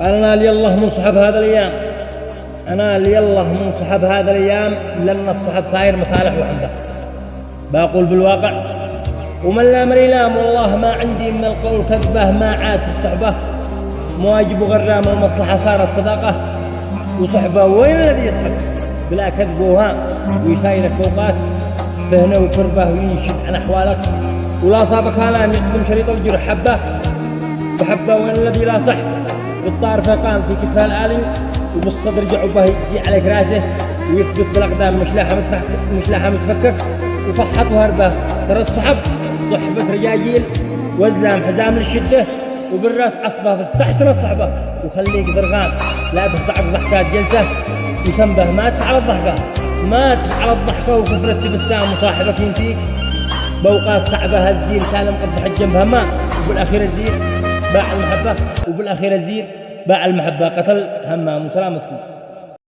قال أنا لي الله منصحب هذا الأيام، أنا لي الله منصحب هذا الأيام، لأن الصحب صاير مصالح وحده. بقول بالواقع ومن لا مريلام، والله ما عندي من القول كذبه، ما عاد الصحبة مواجب غرام، المصلحة صارت صداقة وصحبة، وين الذي يصحب بلا كذب وها ويسايلك فوقات فهنا وكربه وينشد عن أحوالك، ولا صابك هلام يقسم شريط الجرح حبة وحبة، وين الذي لا صح بالطار فقام في كتفها الآلي، وبالصدر جعبه يجي عليك راسه ويثبت بالأقدام مش لاحة متفكك وفحط وهربه. ترى الصحب صحبة رجاجيل وزلام حزام للشدة، وبالراس عصبه فاستحسن الصحبة وخليك ذرغان، لا تقطعك ضحكات جلسة وسنبه ما تفعل الضحكة، ما تفعل الضحكة وكثرة تبسام وصاحبك ينسيك بوقات صعبة. هالزين سالم قد ضحك جنبها ما، وبالأخير الزين باع المحبة، وبالأخير الزين باع المحبة قتل همام. وسلامتكم.